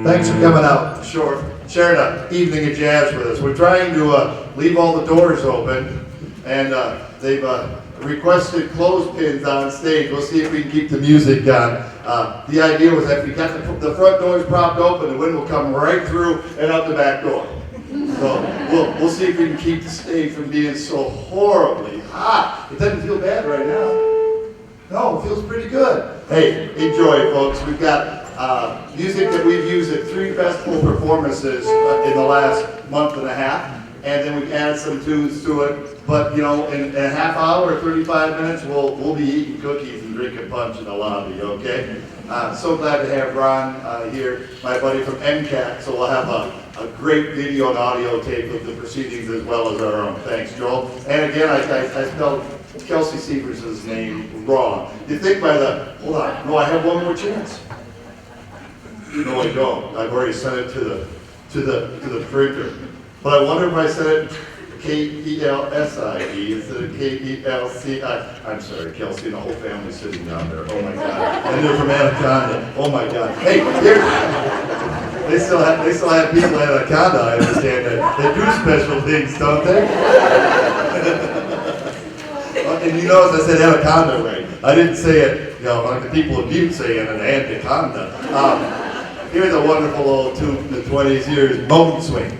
Thanks for coming out, sharing an evening of jazz with us. We're trying to leave all the doors open, and they've requested clothespins on stage. We'll see if we can keep the music on. The idea was that if we got the front doors propped open, the wind will come right through and out the back door. So we'll see if we can keep the stage from being so horribly hot. It doesn't feel bad right now. No, it feels pretty good. Hey, enjoy, folks. We've got music that we've used at 3 festival performances in the last month and a half, and then we've added some tunes to it. But in a half hour or 35 minutes, we'll be eating cookies and drinking punch in the lobby. Okay? So glad to have Ron here, my buddy from MCAT. So we'll have a great video and audio tape of the proceedings as well as our own. Thanks, Joel. And again, I spelled Kelsey Severs's name wrong. You think by the hold on? No, I have one more chance. No, I don't. I've already sent it to the printer. But I wonder if I sent it Kelsie instead of Kelci. I'm sorry, Kelsey and the whole family sitting down there. Oh my God. And they're from Anaconda. Oh my God. Hey, they still have people in Anaconda. I understand that they do special things, don't they? And you notice I said Anaconda right. I didn't say it, like the people in Butte say it, an Anaconda. Here's a wonderful old tune from the 20s. Here's Moan Swing.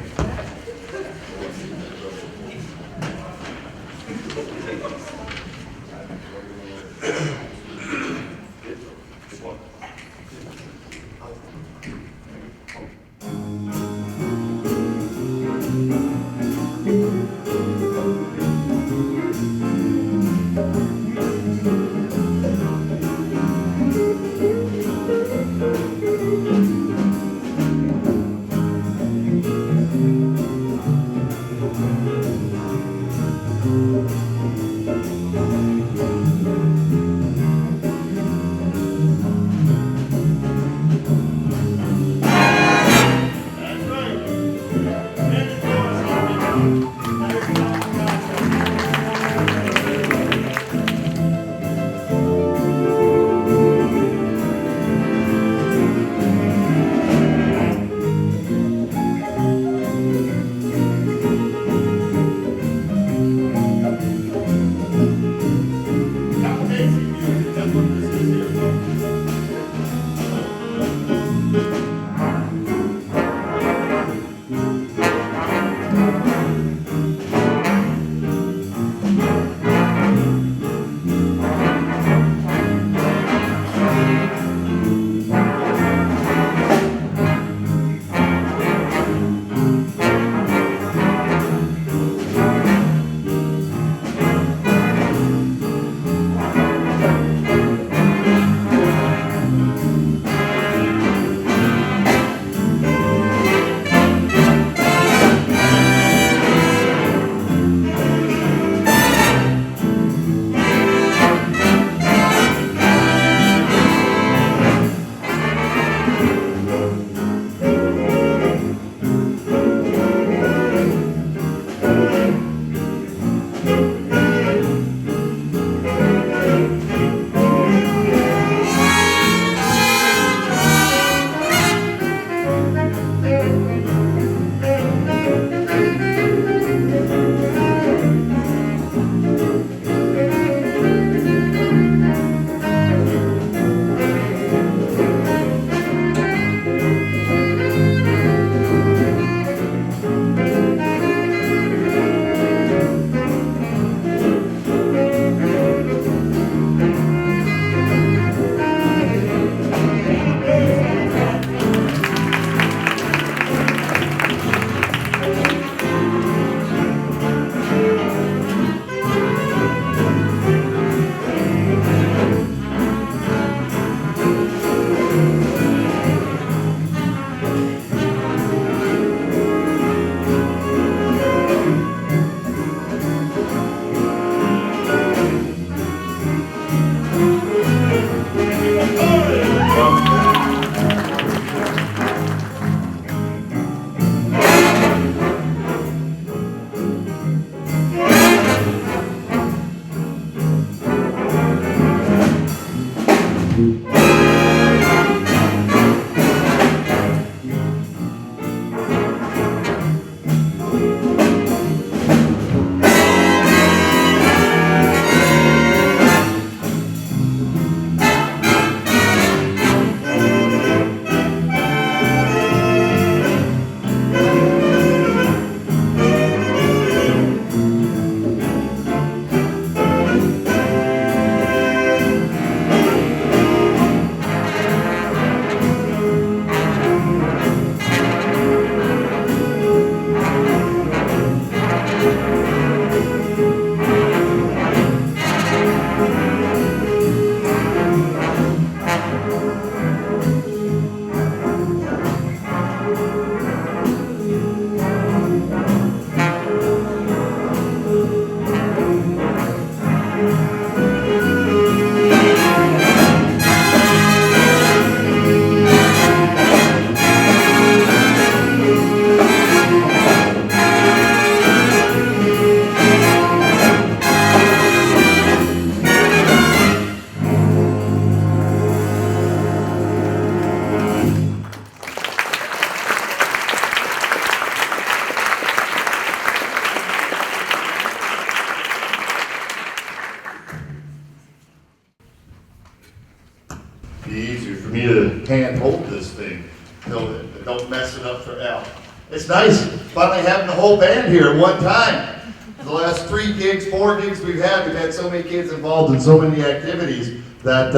be easier for me to hand hold this thing. Don't mess it up for Al. It's nice finally having the whole band here at one time. The last 3 gigs, 4 gigs we've had so many kids involved in so many activities that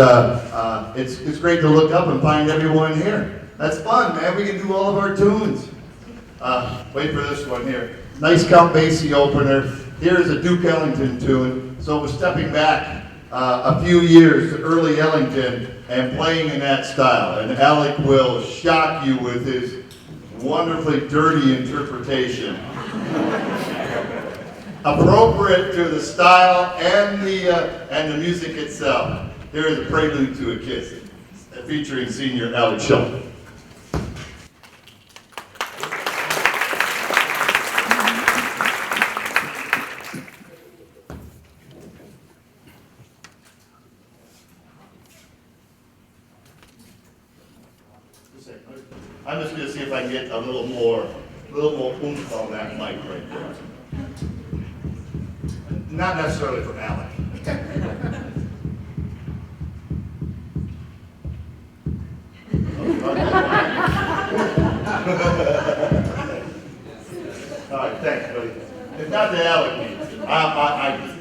it's great to look up and find everyone here. That's fun, man. We can do all of our tunes. Wait for this one here. Nice Count Basie opener. Here's a Duke Ellington tune. So we're stepping back a few years to early Ellington and playing in that style. And Alec will shock you with his wonderfully dirty interpretation. Appropriate to the style and the music itself. Here is a prelude to a kiss, featuring senior Alec Shelton. I'm just going to see if I can get a little more oomph on that mic right there. Not necessarily from Alec. All right, thanks, buddy. It's not the Alec needs it. I need it.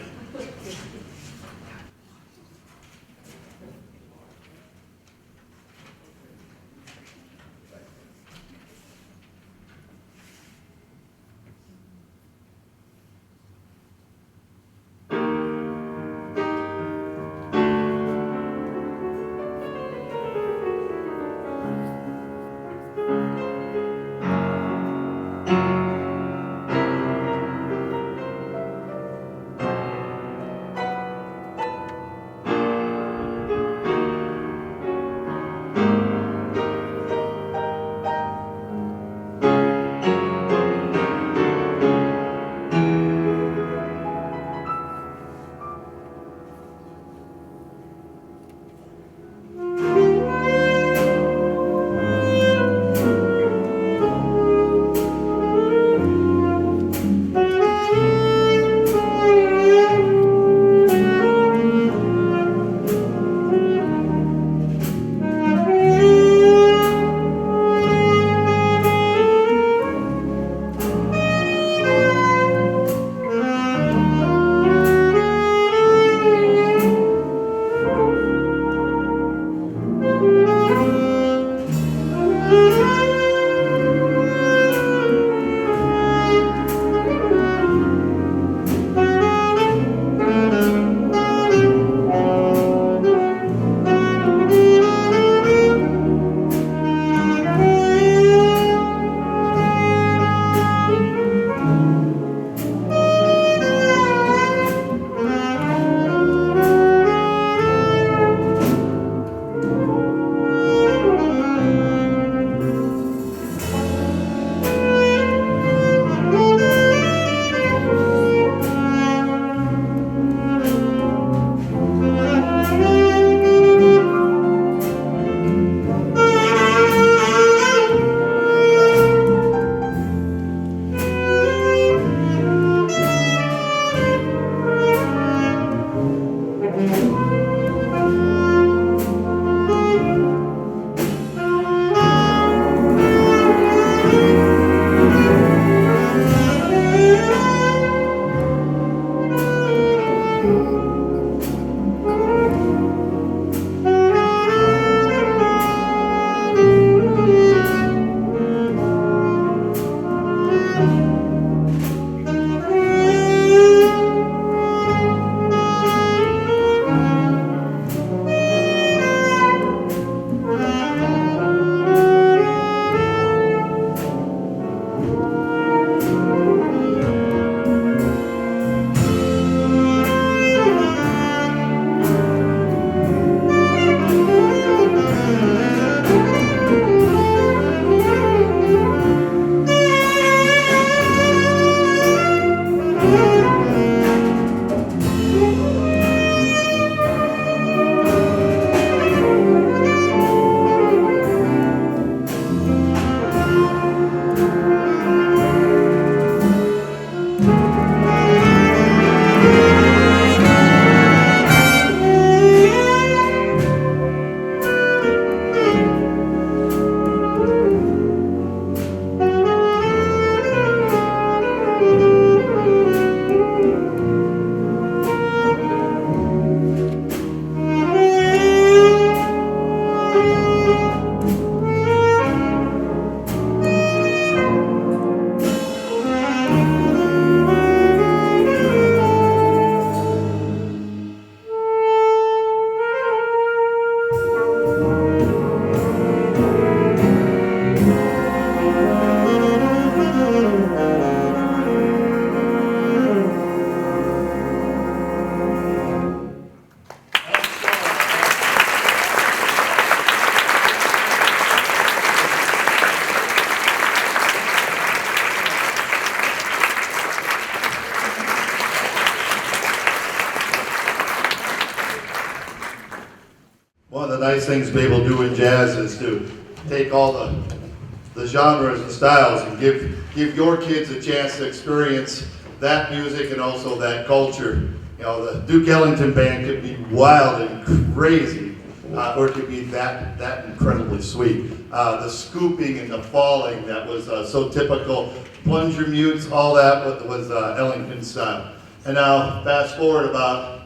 One of the nice things to be able to do in jazz is to take all the genres and styles and give your kids a chance to experience that music and also that culture. You know, the Duke Ellington Band could be wild and crazy, or it could be that incredibly sweet. The scooping and the falling that was so typical, plunger mutes, all that was Ellington style. And now fast forward about,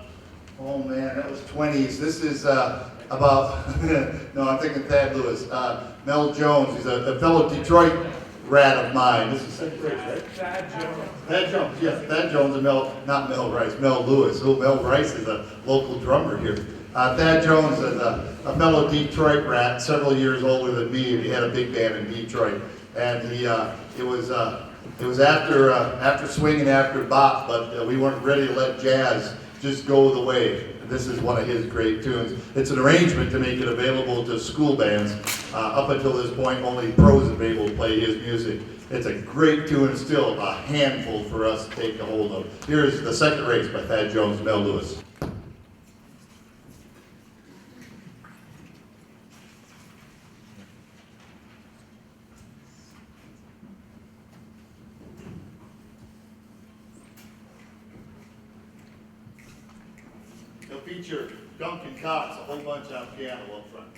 oh man, that was 20s. This is about, no, I'm thinking Thad Lewis. Mel Jones, he's a fellow Detroit rat of mine. This is second grade, right? Thad Jones. Thad Jones, yes. Thad Jones and not Mel Rice, Mel Lewis. Oh, Mel Rice is a local drummer here. Thad Jones is a fellow Detroit rat, several years older than me, and he had a big band in Detroit. And it was after swing and after bop, but we weren't ready to let jazz just go the way. This is one of his great tunes. It's an arrangement to make it available to school bands. Up until this point, only pros have been able to play his music. It's a great tune, still a handful for us to take a hold of. Here's The Second Race by Thad Jones and Mel Lewis. He'll feature Duncan Cox, a whole bunch on piano up front.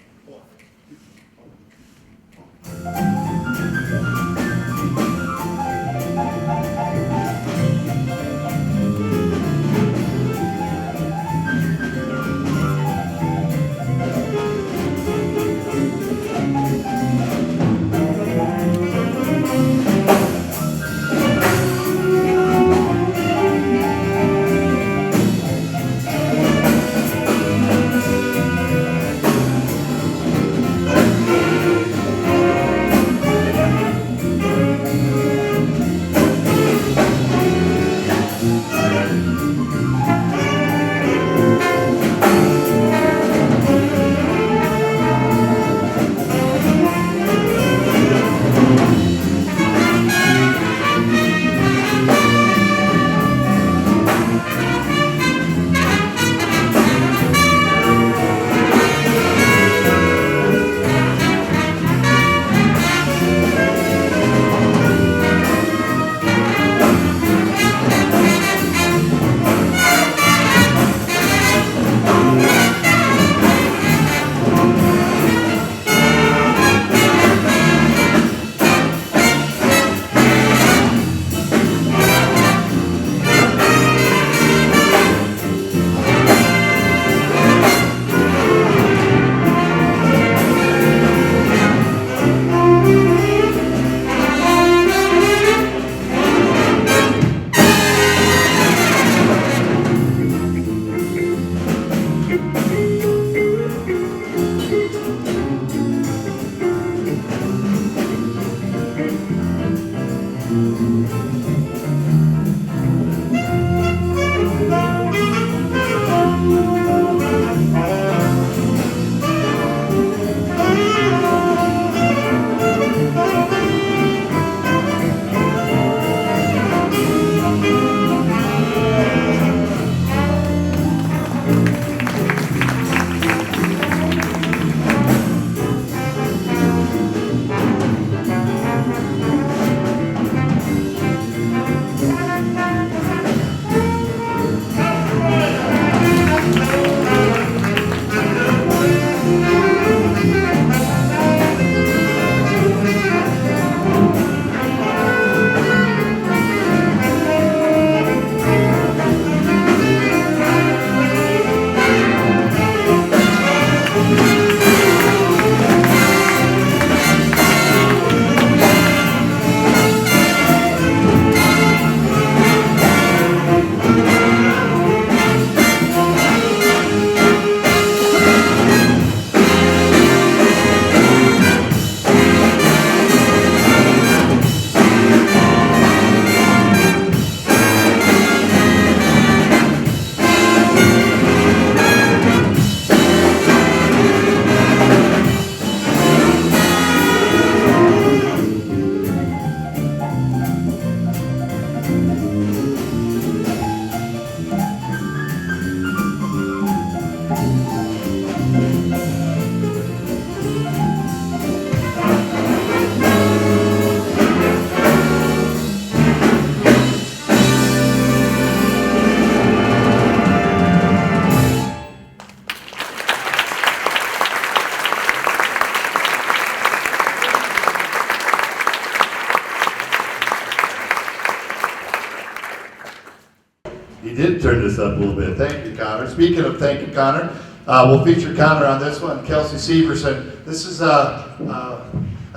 did turn this up a little bit. Thank you, Connor. Speaking of thank you, Connor, we'll feature Connor on this one. Kelsey Severson. This is a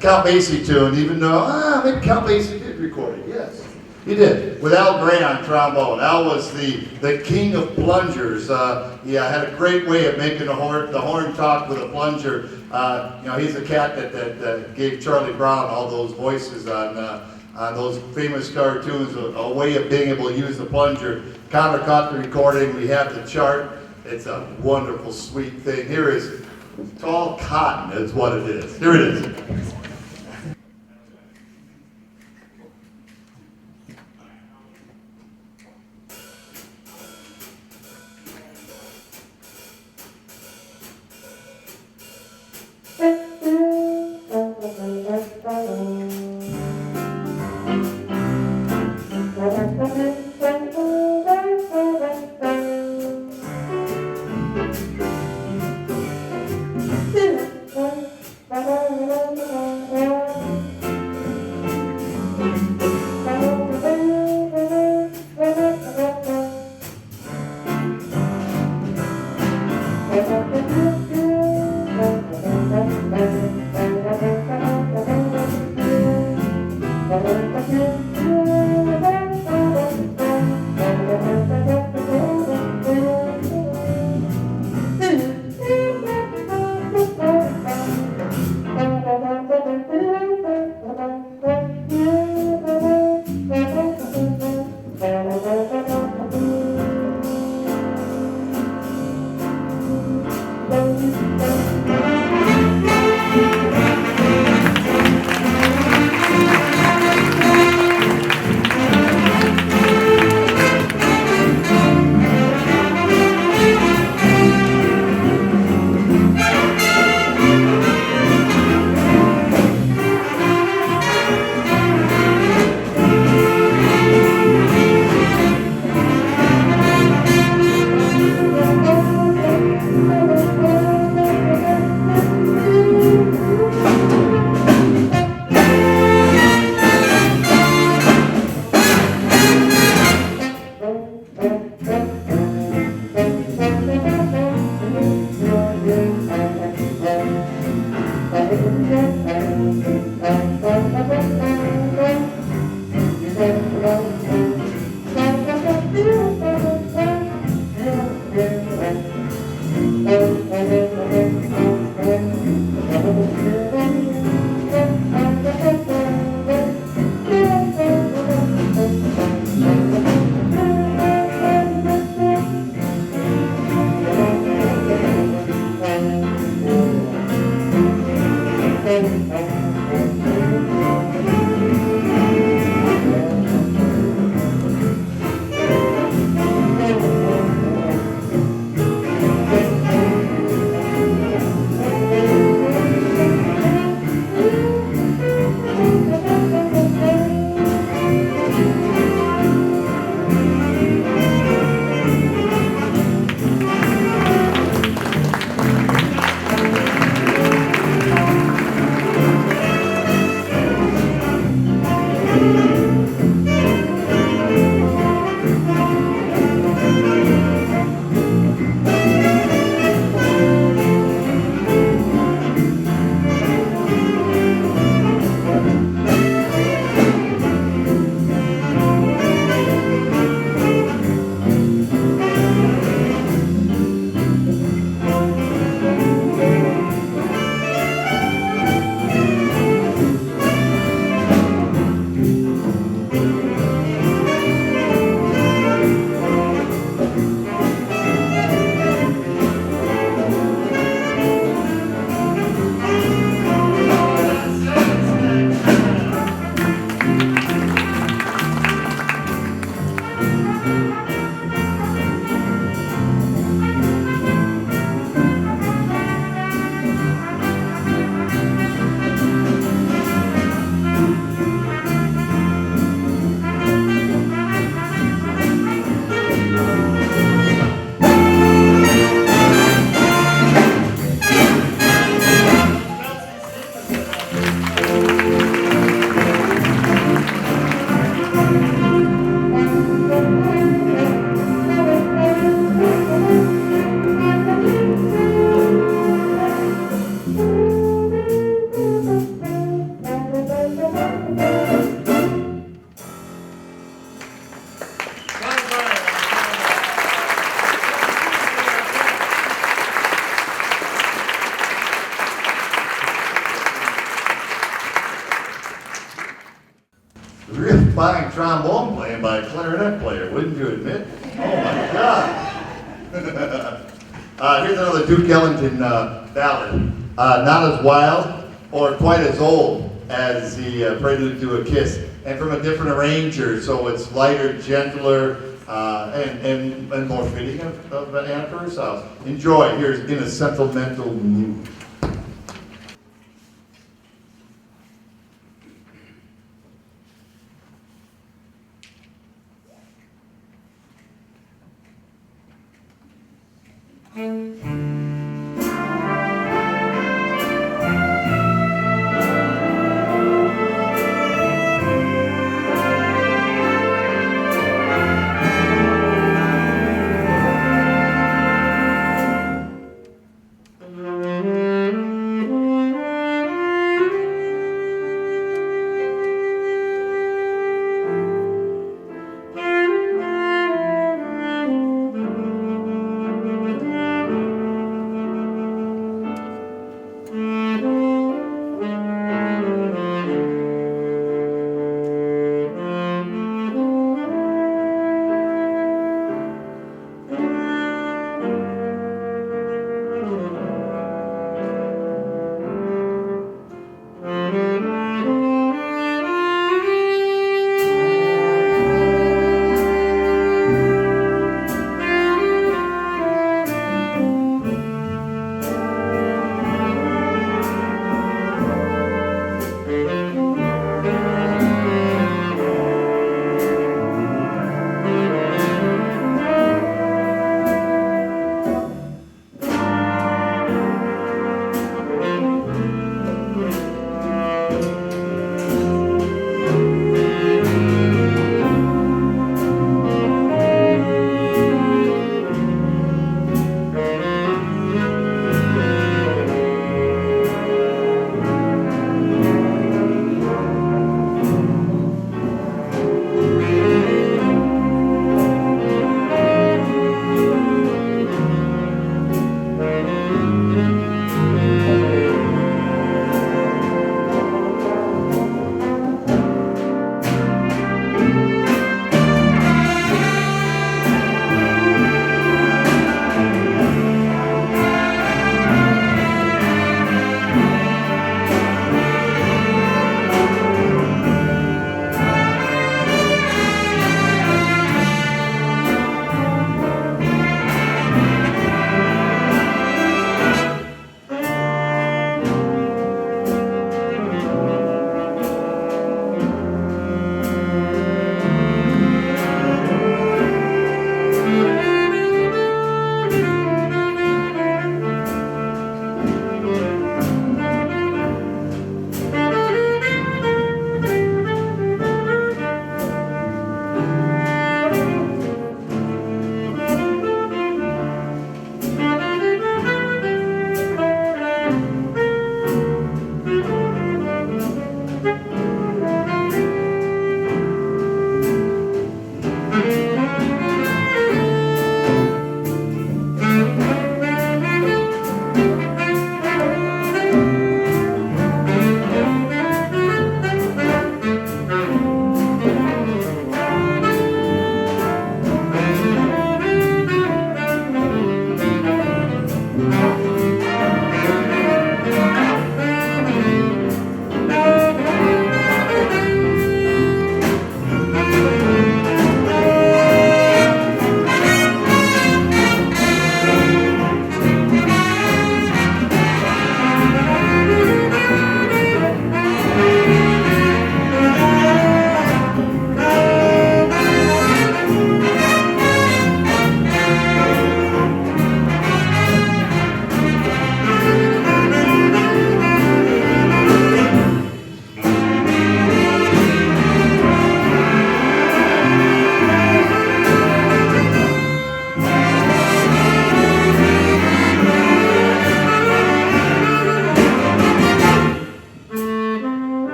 Count Basie tune, even though maybe Count Basie did record it. Yes, he did. With Al Gray on trombone. Al was the king of plungers. He had a great way of making the horn talk with a plunger. He's a cat that gave Charlie Brown all those voices on those famous cartoons, a way of being able to use the plunger. Connor caught the recording. We have the chart. It's a wonderful, sweet thing. Here is Tall Cotton is what it is. Here it is. fine trombone playing by a clarinet player, wouldn't you admit? Oh my God. Here's another Duke Ellington ballad. Not as wild or quite as old as the Prelude to a Kiss, and from a different arranger, so it's lighter, gentler, and more fitting of Anna Purcell's. Enjoy. Here's In a Sentimental Mood.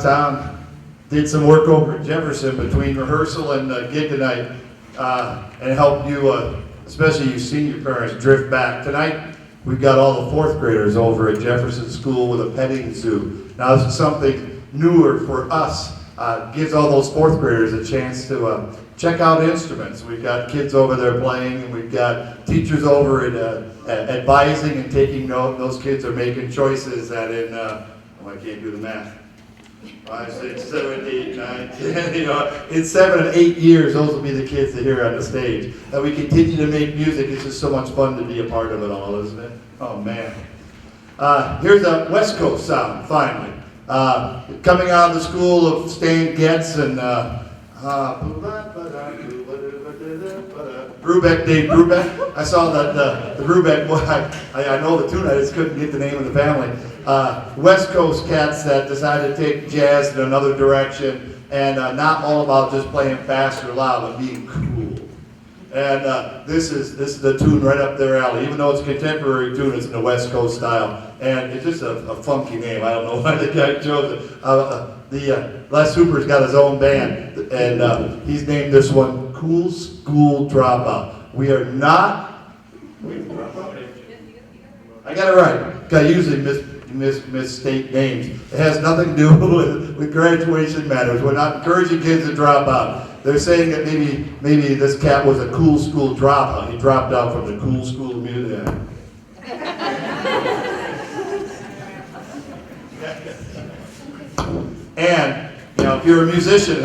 Tom did some work over at Jefferson between rehearsal and gig tonight, and helped you, especially you senior parents, drift back. Tonight, we've got all the fourth graders over at Jefferson School with a petting zoo. Now, this is something newer for us. Gives all those fourth graders a chance to check out instruments. We've got kids over there playing, and we've got teachers over advising and taking note. Those kids are making choices that in, I can't do the math. 5, 6, 7, 8, 9, 10, in 7 and 8 years, those will be the kids that hear on the stage. And we continue to make music. It's just so much fun to be a part of it all, isn't it? Oh, man. Here's a West Coast sound, finally. Coming out of the school of Stan Getz and Brubeck, Dave Brubeck. I saw that the Brubeck boy, I know the tune, I just couldn't get the name of the family. West Coast cats that decided to take jazz in another direction and not all about just playing fast or loud, but being cool. And this is the tune right up their alley. Even though it's a contemporary tune, it's in the West Coast style. And it's just a funky name. I don't know why the guy chose it. Les Hooper's got his own band, and he's named this one Cool School Dropout. We are not... I got it right. I usually misstate names. It has nothing to do with graduation matters. We're not encouraging kids to drop out. They're saying that maybe this cat was a cool school dropout. He dropped out from the cool school of music. And if you're a musician,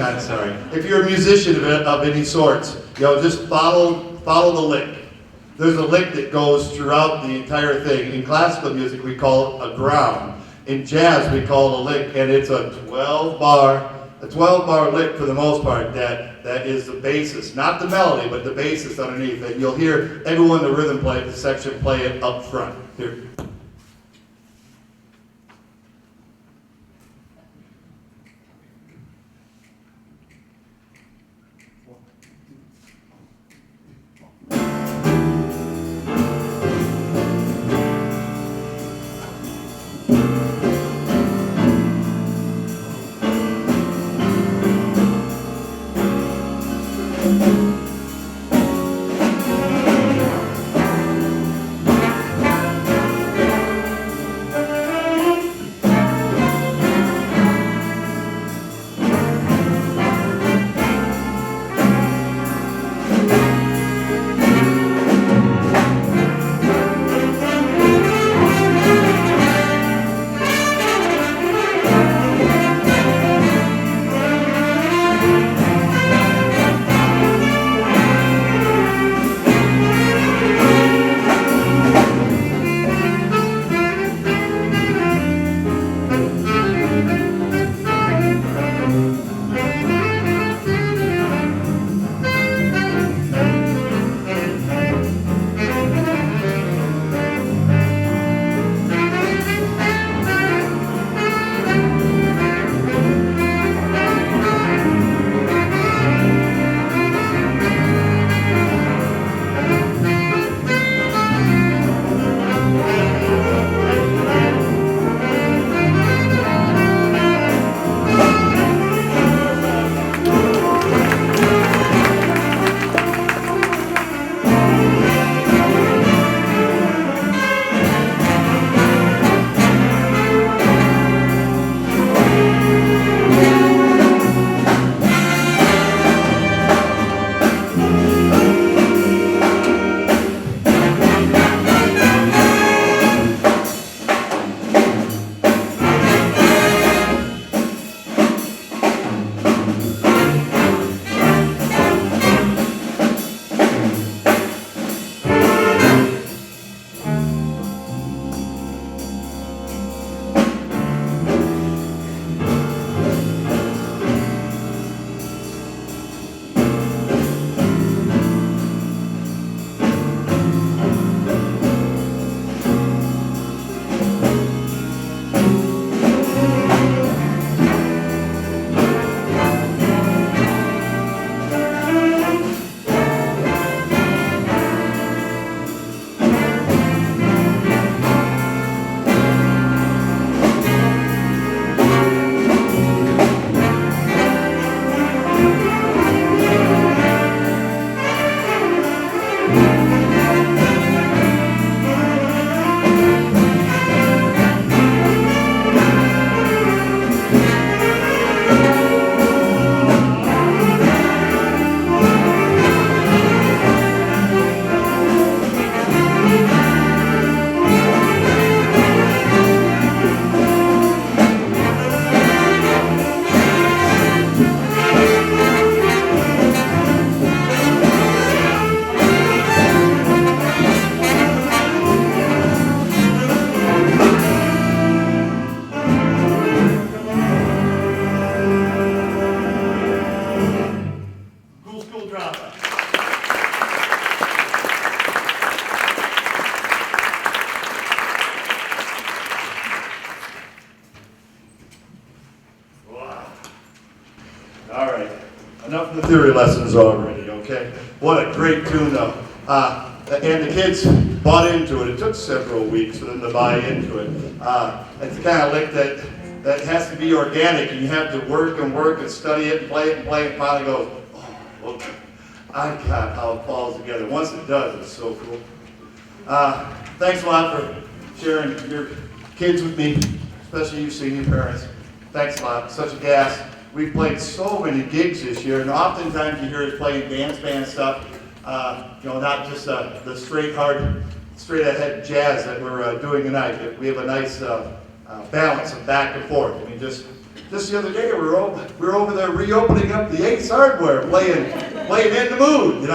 if you're a musician of any sorts, just follow the lick. There's a lick that goes throughout the entire thing. In classical music, we call it a ground. In jazz, we call it a lick, and it's a 12-bar lick for the most part. That is the basis, not the melody, but the basis underneath. And you'll hear everyone in the rhythm section play it up front. Here. enough of the theory lessons already, okay? What a great tune, though. And the kids bought into it. It took several weeks for them to buy into it. It's the kind of lick that has to be organic, and you have to work and study it and play it, and finally goes, oh, well, I got how it falls together. Once it does, it's so cool. Thanks a lot for sharing your kids with me, especially you senior parents. Thanks a lot. Such a gas. We've played so many gigs this year, and oftentimes you hear us playing dance band stuff. Not just the straight ahead jazz that we're doing tonight. We have a nice balance of back and forth. I mean, just the other day we were over there reopening up the Ace Hardware, playing In the Mood.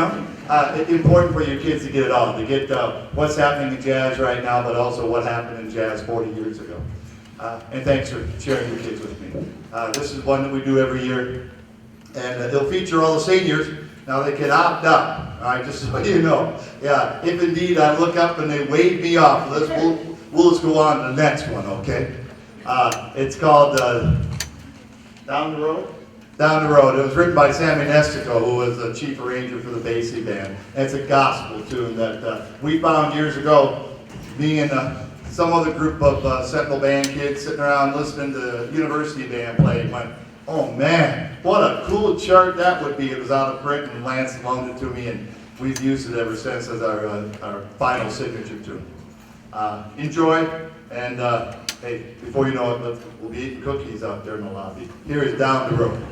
It's important for your kids to get it all, to get what's happening in jazz right now, but also what happened in jazz 40 years ago. And thanks for sharing your kids with me. This is one that we do every year, and it'll feature all the seniors. Now they can opt out. All right, just so you know. Yeah, if indeed I look up and they wave me off, we'll just go on to the next one, okay? It's called Down the Road? Down the Road. It was written by Sammy Nestico, who was the chief arranger for the Basie Band. And it's a gospel tune that we found years ago, me and some other group of Sentinel band kids sitting around listening to the university band play. And went, oh man, what a cool chart that would be. It was out of print, and Lance loaned it to me, and we've used it ever since as our final signature tune. Enjoy, and hey, before you know it, we'll be eating cookies out there in the lobby. Here is Down the Road.